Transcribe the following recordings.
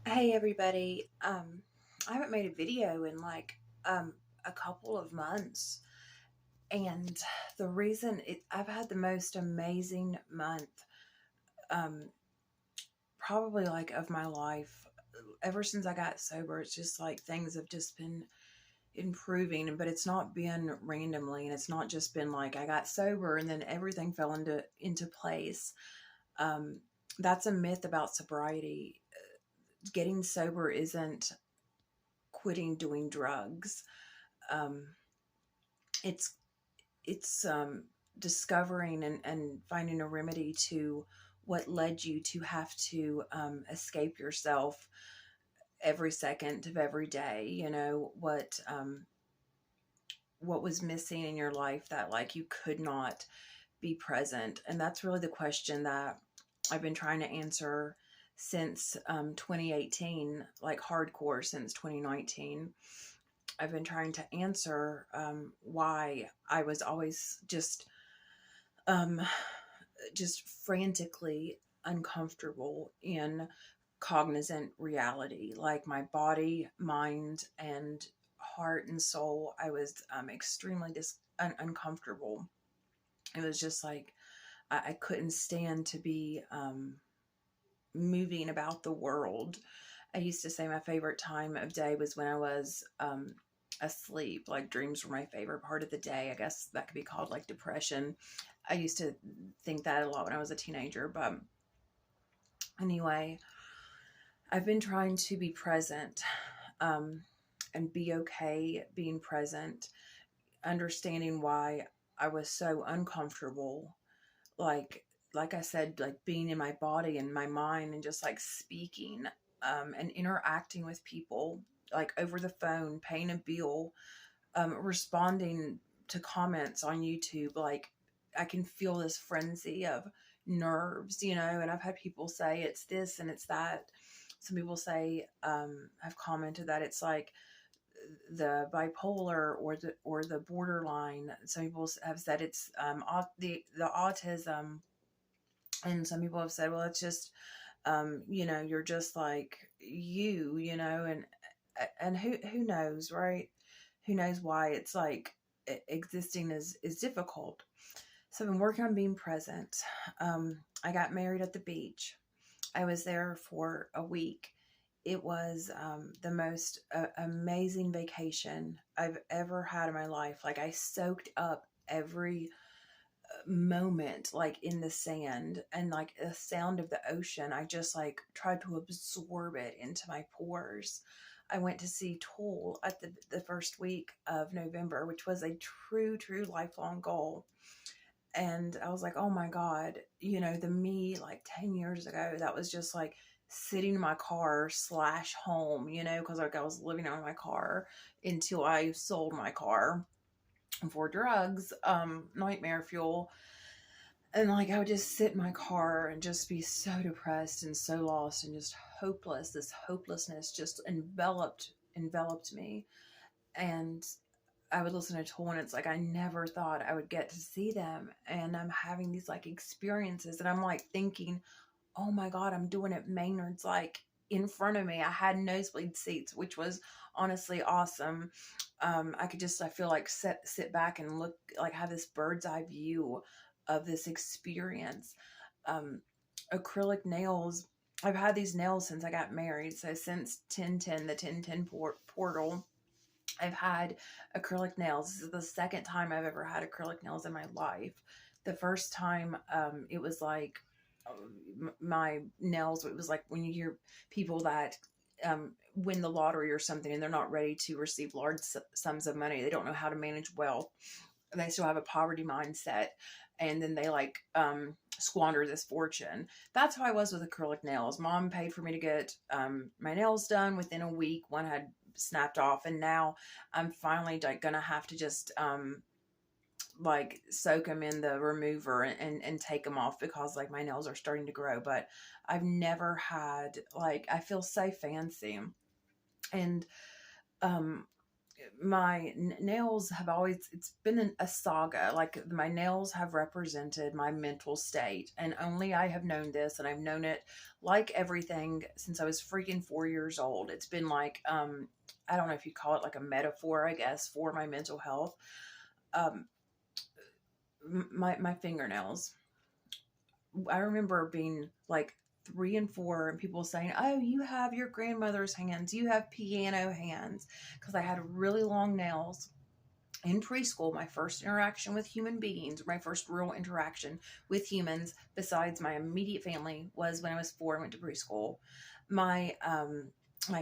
Hey everybody. I haven't made a video in a couple of months, and the reason I've had the most amazing month, um probably like of my life. Ever since I got sober, it's just like things have just been improving, but it's not been randomly, and it's not just been like I got sober and then everything fell into place. Um that's a myth about sobriety. Getting sober isn't quitting doing drugs. um, it's it's discovering and finding a remedy to what led you to have to escape yourself every second of every day. What was missing in your life that like you could not be present, and that's really the question that I've been trying to answer since 2018, like hardcore since 2019. I've been trying to answer why I was always um, just frantically uncomfortable in cognizant reality, like my body, mind, and heart and soul. I was extremely uncomfortable. It was just like I couldn't stand to be moving about the world. I used to say my favorite time of day was when I was asleep. Like dreams were my favorite part of the day. I guess that could be called like depression. I used to think that a lot when I was a teenager. But anyway, I've been trying to be present, um, and be okay being present, understanding why I was so uncomfortable. Like, like I said, like being in my body and my mind and just like speaking, and interacting with people, like over the phone, paying a bill, responding to comments on YouTube. Like I can feel this frenzy of nerves, and I've had people say it's this and it's that. Some people say, have commented that it's like the bipolar or the borderline. Some people have said it's the autism, and some people have said, well, it's just you're just like and who knows, right? Who knows why it's like existing is difficult. So I've been working on being present. I got married at the beach. I was there for a week. It was the most amazing vacation I've ever had in my life. Like I soaked up every moment, like in the sand and like the sound of the ocean. I just like tried to absorb it into my pores. I went to see Tool at the first week of November, which was a true lifelong goal. And I was like, oh my God, the me like 10 years ago, that was just like sitting in my car slash home, because like I was living out of my car until I sold my car for drugs, nightmare fuel. And like I would just sit in my car and just be so depressed and so lost and just hopeless. This hopelessness just enveloped me. And I would listen to Tool, and it's like I never thought I would get to see them. And I'm having these like experiences, and I'm like thinking, oh my God, I'm doing it. Maynard's like in front of me. I had nosebleed seats, which was honestly awesome. I feel like sit back and look, like have this bird's eye view of this experience. Um, Acrylic nails. I've had these nails since I got married. So since 1010, the 1010 portal, I've had acrylic nails. This is the second time I've ever had acrylic nails in my life. The first time, it was like my nails. It was like when you hear people that win the lottery or something and they're not ready to receive large sums of money. They don't know how to manage wealth. They still have a poverty mindset, and then they like squander this fortune. That's how I was with acrylic nails. Mom paid for me to get my nails done within a week. One had snapped off, and now I'm finally like gonna have to just like soak them in the remover and take them off, because like my nails are starting to grow. But I've never had, like, I feel so fancy. And um my nails have always, it's been a saga. Like my nails have represented my mental state, and only I have known this, and I've known it like everything since I was freaking 4 years old. It's been like, I don't know if you call it like a metaphor, I guess, for my mental health. um my fingernails, I remember being like 3 and 4 and people saying, "Oh, you have your grandmother's hands, you have piano hands," because I had really long nails. In preschool, my first interaction with human beings, my first real interaction with humans besides my immediate family, was when I was 4 and went to preschool. My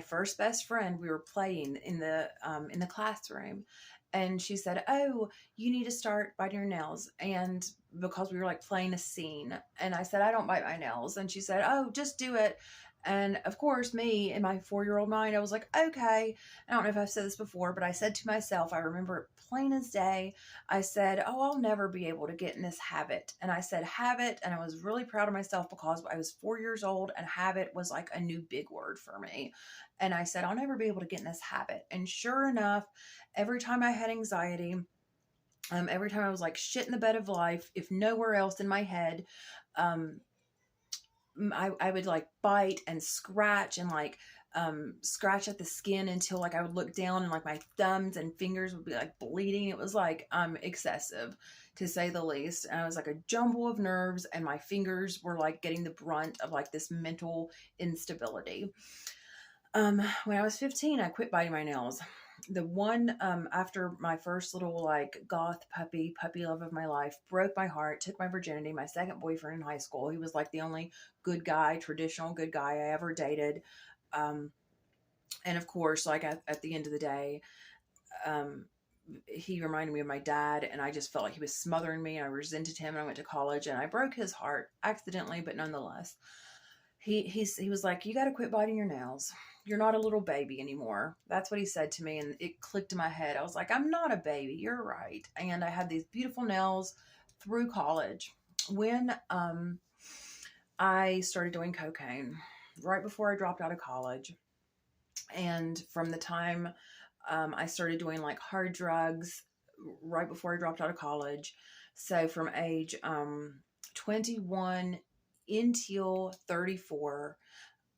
first best friend, we were playing in the classroom, and she said, "Oh, you need to start biting your nails." And because we were like playing a scene, and I said, "I don't bite my nails," and she said, "Oh, just do it." And of course, me in my 4-year-old mind, I was like, okay. I don't know if I've said this before, but I said to myself, I remember it plain as day. I said, "Oh, I'll never be able to get in this habit." And I said habit, and I was really proud of myself because I was 4 years old and habit was like a new big word for me. And I said, "I'll never be able to get in this habit." And sure enough, every time I had anxiety, every time I was like shit in the bed of life, if nowhere else in my head, um, I would like bite and scratch and like scratch at the skin until like I would look down and like my thumbs and fingers would be like bleeding. It was like excessive, to say the least. And I was like a jumble of nerves, and my fingers were like getting the brunt of like this mental instability. When I was 15, I quit biting my nails. The one after my first little like goth puppy love of my life broke my heart, took my virginity. My second boyfriend in high school, he was like the only good guy, traditional good guy I ever dated. Um, and of course, like at the end of the day, um, he reminded me of my dad, and I just felt like he was smothering me. And I resented him, and I went to college, and I broke his heart accidentally, but nonetheless. He was like, "You got to quit biting your nails. You're not a little baby anymore." That's what he said to me, and it clicked in my head. I was like, "I'm not a baby. You're right." And I had these beautiful nails through college. When I started doing cocaine right before I dropped out of college, and from the time I started doing like hard drugs right before I dropped out of college, so from age 21 until 34,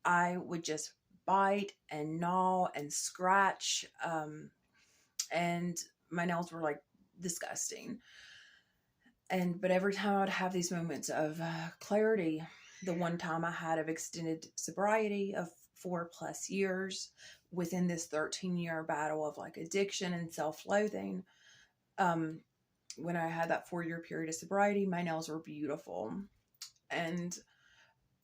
I would just bite and gnaw and scratch, and my nails were like disgusting. But every time I would have these moments of clarity, the one time I had of extended sobriety of 4+ years within this 13-year battle of like addiction and self-loathing, um, when I had that 4-year period of sobriety, my nails were beautiful. And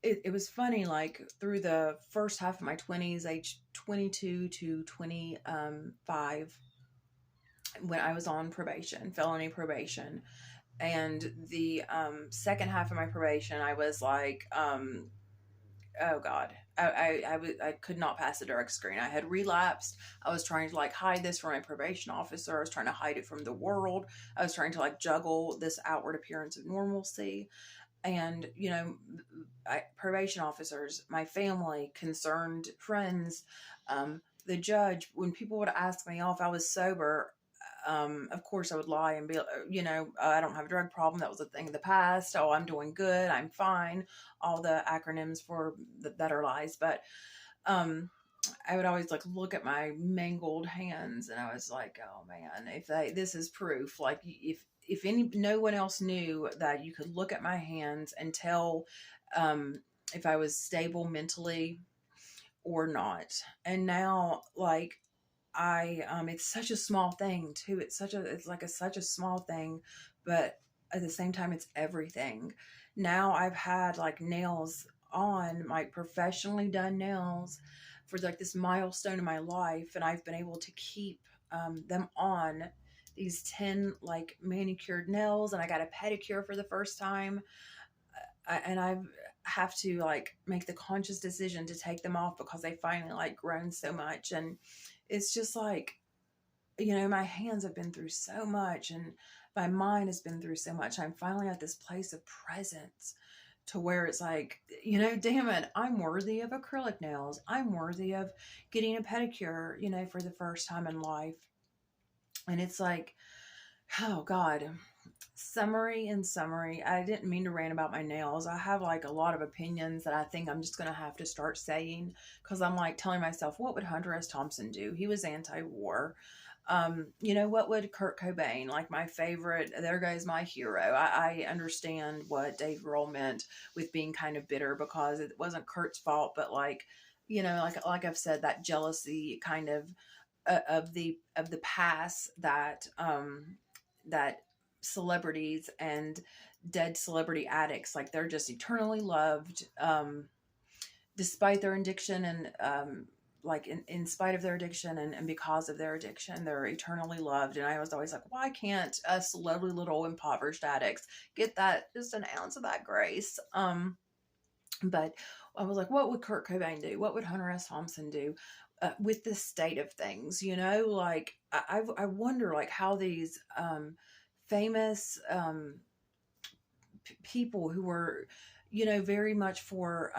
it was funny, like through the first half of my 20s, age 22 to 25, when I was on probation, felony probation. And the second half of my probation, I was like, oh God, I could not pass the drug screen. I had relapsed. I was trying to like hide this from my probation officer. I was trying to hide it from the world. I was trying to like juggle this outward appearance of normalcy. And, probation officers, my family, concerned friends, the judge, when people would ask me, if I was sober, of course I would lie and be, I don't have a drug problem. That was a thing in the past. Oh, I'm doing good. I'm fine. All the acronyms for that are lies. But, I would always like look at my mangled hands, and I was like, oh man, this is proof. Like if no one else knew that you could look at my hands and tell, if I was stable mentally or not. And now, like, it's such a small thing too. Such a small thing, but at the same time, it's everything. Now I've had like nails on, like professionally done nails, for like this milestone in my life, and I've been able to keep them on, these 10 like manicured nails, and I got a pedicure for the first time. And I have to like make the conscious decision to take them off because they finally like grown so much. And it's just like, my hands have been through so much, and my mind has been through so much. I'm finally at this place of presence to where it's like, damn it, I'm worthy of acrylic nails. I'm worthy of getting a pedicure, for the first time in life. And it's like, oh God. Summary, I didn't mean to rant about my nails. I have like a lot of opinions that I think I'm just going to have to start saying, because I'm like telling myself, what would Hunter S. Thompson do? He was anti-war. What would Kurt Cobain, like my favorite, there goes my hero. I understand what Dave Grohl meant with being kind of bitter, because it wasn't Kurt's fault, but like, like I've said, that jealousy kind of of the past, that celebrities and dead celebrity addicts, like they're just eternally loved, despite their addiction, and like in spite of their addiction, and because of their addiction, they're eternally loved. And I was always like, why can't us lovely little impoverished addicts get that, just an ounce of that grace? But I was like, what would Kurt Cobain do? What would Hunter S. Thompson do with this state of things? Like I wonder like how these famous people who were, very much for,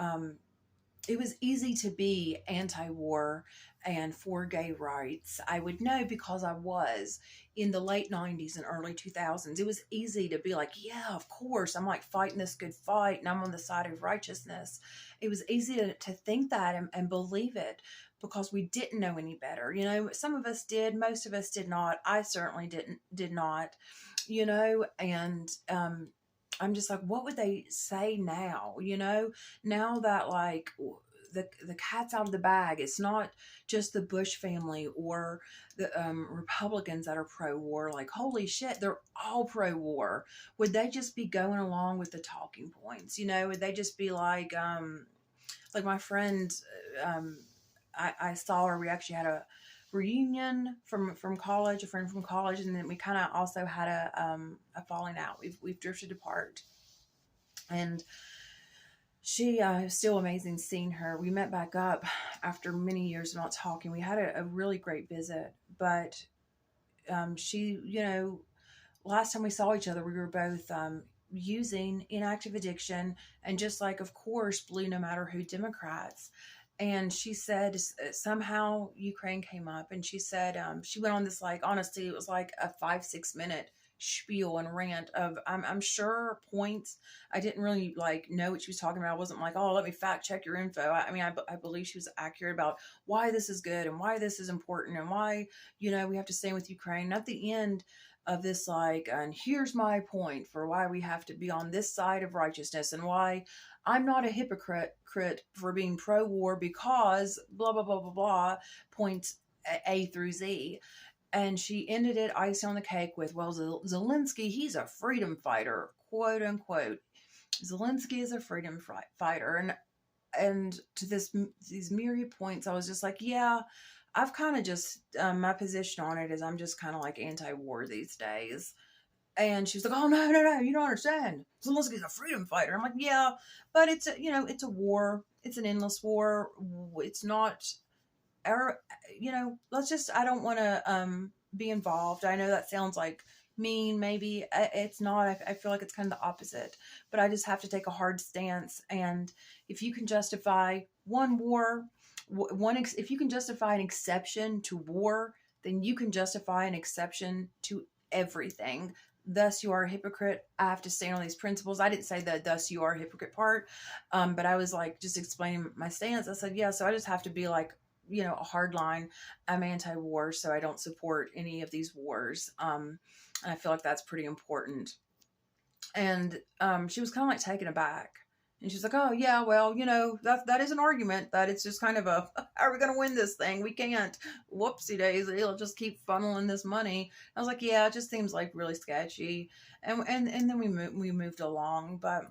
it was easy to be anti-war and for gay rights. I would know because I was in the late 90s and early 2000s. It was easy to be like, yeah, of course, I'm like fighting this good fight and I'm on the side of righteousness. It was easy to think that and believe it, because we didn't know any better. Some of us did, most of us did not. I certainly did not, and I'm just like, what would they say now? Now that like the cat's out of the bag, it's not just the Bush family or the Republicans that are pro-war. Like, holy shit, they're all pro-war. Would they just be going along with the talking points? Would they just be like my friend, I saw her. We actually had a reunion from college, a friend from college, and then we kind of also had a falling out. We've drifted apart, and she is still amazing seeing her. We met back up after many years of not talking. We had a really great visit, but she, last time we saw each other, we were both using inactive addiction, and just like, of course, blue no matter who Democrats. And she said somehow Ukraine came up, and she said she went on this, like, honestly, it was like a 5-6 minute spiel and rant of I'm sure points I didn't really like know what she was talking about. I wasn't like, oh, let me fact check your info. I mean, I believe she was accurate about why this is good and why this is important and why we have to stand with Ukraine. And at the end of this, like, and here's my point for why we have to be on this side of righteousness, and why I'm not a hypocrite for being pro-war, because blah blah blah blah blah, points A through Z. And she ended it, icing on the cake, with, well, Zelensky, he's a freedom fighter, quote unquote. Zelensky is a freedom fighter. And to these myriad points, I was just like, yeah, I've kind of just, my position on it is I'm just kind of like anti-war these days. And she was like, oh, no, you don't understand. Zelensky's a freedom fighter. I'm like, yeah, but it's a war. It's an endless war. It's not, I don't want to be involved. I know that sounds like mean, maybe. It's not. I feel like it's kind of the opposite, but I just have to take a hard stance. And if you can justify one war, if you can justify an exception to war, then you can justify an exception to everything. Thus you are a hypocrite. I have to stand on these principles. I didn't say the thus you are a hypocrite part, but I was like just explaining my stance. I said, yeah, so I just have to be like, a hard line. I'm anti-war, so I don't support any of these wars. And I feel like that's pretty important. And she was kind of like taken aback. And she's like, oh, yeah, well, that is an argument, that it's just kind of a, how are we going to win this thing? We can't. Whoopsie daisy. It'll just keep funneling this money. I was like, yeah, it just seems like really sketchy. And then we moved along. But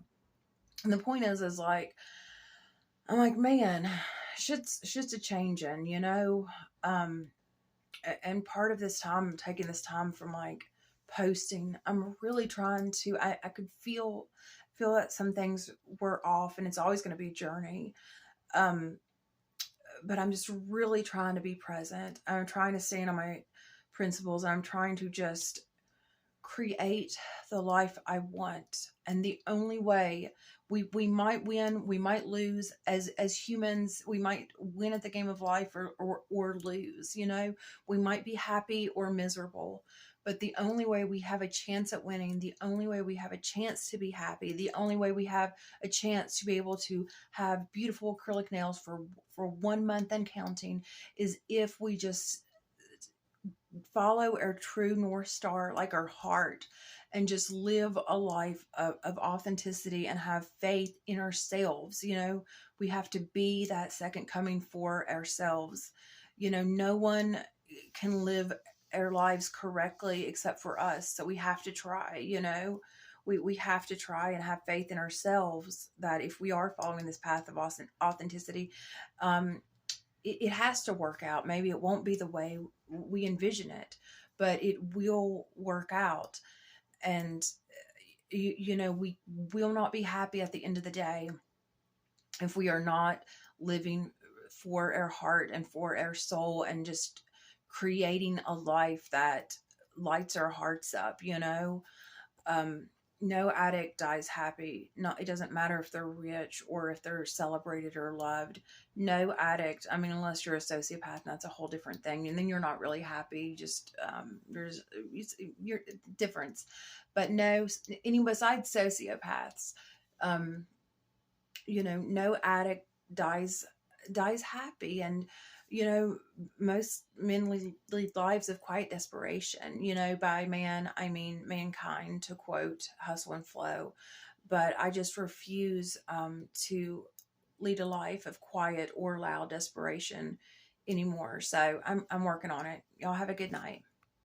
the point is like, I'm like, man, shit's a changing, and part of this time, I'm taking this time from like posting. I'm really trying to, I could feel that some things were off, and it's always going to be a journey. But I'm just really trying to be present. I'm trying to stand on my principles. I'm trying to just create the life I want. And the only way We might win, we might lose. As humans, we might win at the game of life, or lose, you know. We might be happy or miserable, but the only way we have a chance at winning, the only way we have a chance to be happy, the only way we have a chance to be able to have beautiful acrylic nails for 1 month and counting, is if we just follow our true North Star, like our heart, and just live a life of authenticity and have faith in ourselves. You know, we have to be that second coming for ourselves. You know, no one can live our lives correctly except for us. So we have to try, you know. We have to try and have faith in ourselves that if we are following this path of authenticity, um, it has to work out. Maybe it won't be the way we envision it, but it will work out. And you know, we will not be happy at the end of the day if we are not living for our heart and for our soul, and just creating a life that lights our hearts up, you know. um, no addict dies happy. Not, it doesn't matter if they're rich or if they're celebrated or loved. No addict, I mean, unless you're a sociopath, and that's a whole different thing, and then you're not really happy. Just there's your difference. But no, any besides sociopaths, um, you know, no addict dies happy. And you know, most men lead lives of quiet desperation. You know, by man I mean mankind, to quote Hustle and Flow. But I just refuse to lead a life of quiet or loud desperation anymore. So I'm working on it. Y'all have a good night.